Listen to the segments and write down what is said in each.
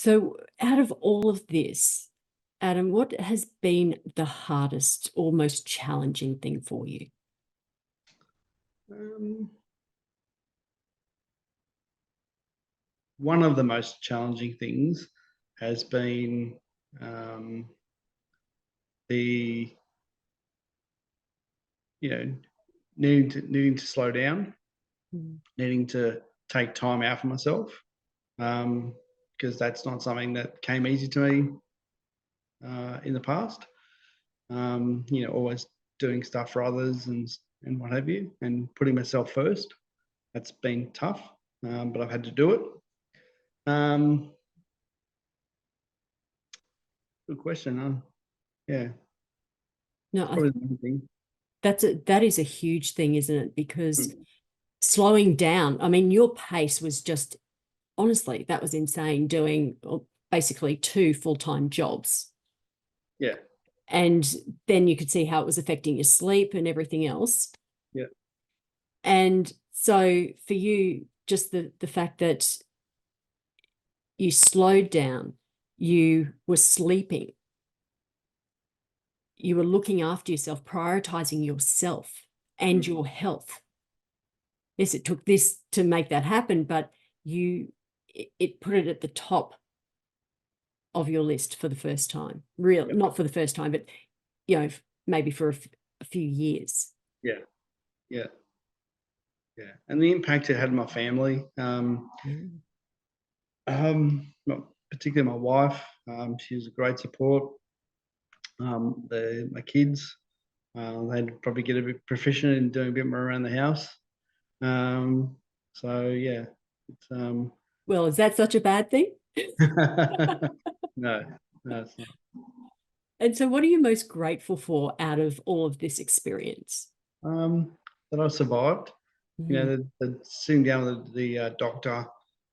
So out of all of this, Adam, what has been the hardest or most challenging thing for you? One of the most challenging things has been the needing to slow down, needing to take time out for myself, because that's not something that came easy to me in the past. Always doing stuff for others and what have you, and putting myself first. That's been tough, but I've had to do it. Good question. Yeah. No, Probably the main thing. that is a huge thing, isn't it? Because slowing down, I mean, your pace was just, honestly, that was insane, doing basically 2 full-time jobs. Yeah. And then you could see how it was affecting your sleep and everything else. Yeah. And so for you, just the fact that you slowed down, you were sleeping, you were looking after yourself, prioritizing yourself and your health. Yes, it took this to make that happen, but it put it at the top of your list for the first time. Really, not for the first time, but maybe for a few years. Yeah. And the impact it had on my family, not particularly my wife. She was a great support. My kids, they'd probably get a bit proficient in doing a bit more around the house. So yeah, it's well, is that such a bad thing? No, it's not. And so what are you most grateful for out of all of this experience? That I survived. The sitting down with the doctor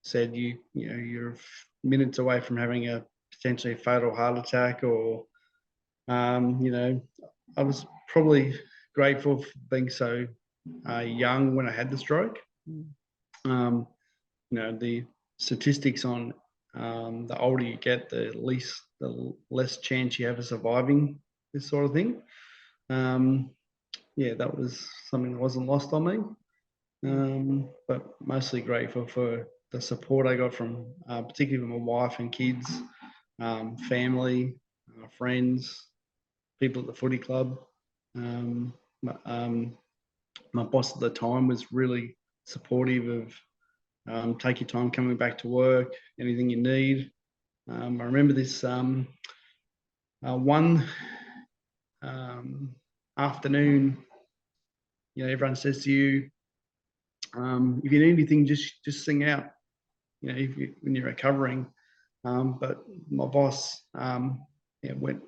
said you're minutes away from having a potentially fatal heart attack, or I was probably grateful for being so young when I had the stroke. The statistics on the older you get, the less chance you have of surviving this sort of thing. That was something that wasn't lost on me. But mostly grateful for the support I got from particularly my wife and kids, family, friends, people at the footy club. My boss at the time was really supportive of take your time coming back to work, anything you need. I remember this one afternoon, everyone says to you, if you need anything, just sing out, when you're recovering. But my boss went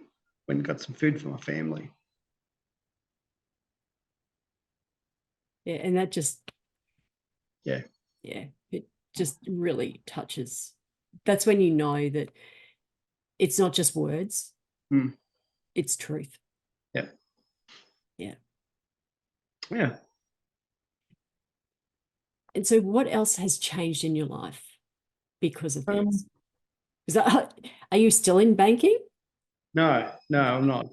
and got some food for my family. Yeah, and that just yeah, it just really touches. That's when you know that it's not just words, it's truth. Yeah. And so what else has changed in your life because of this? Are you still in banking? No, I'm not.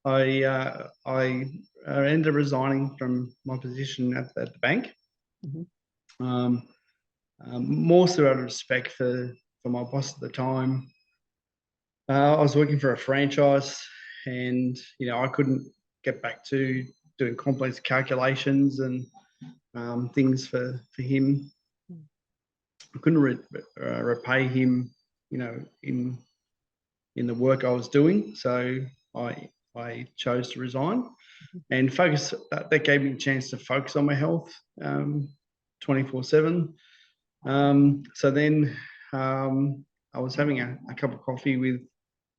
I ended up resigning from my position at the bank. More so out of respect for my boss at the time. I was working for a franchise, and I couldn't get back to doing complex calculations and things for him. I couldn't repay him, in the work I was doing. So I chose to resign and focus. That gave me a chance to focus on my health 24/7. So then I was having a cup of coffee with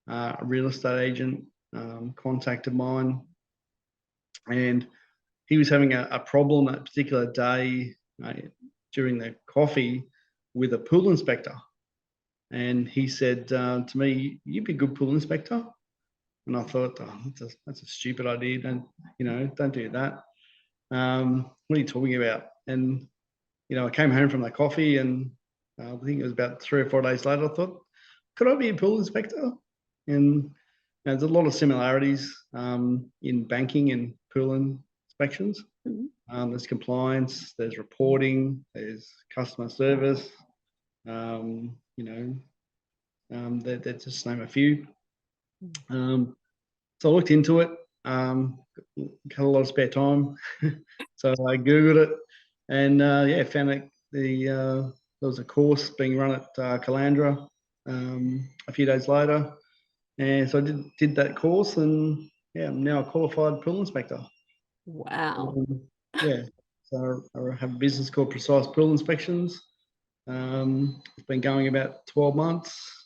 a real estate agent, contacted mine, and he was having a problem that particular day during the coffee with a pool inspector. And he said to me, "You'd be a good pool inspector." And I thought, that's a stupid idea. Don't do that. What are you talking about? And I came home from the coffee and I think it was about 3 or 4 days later, I thought, could I be a pool inspector? And there's a lot of similarities in banking and pool inspections. There's compliance, there's reporting, there's customer service. That's just name a few. So I looked into it. Had a lot of spare time, so I googled it, and found that there was a course being run at Caloundra a few days later, and so I did that course, and I'm now a qualified pool inspector. Wow. So I have a business called Precise Pool Inspections. It's been going about 12 months.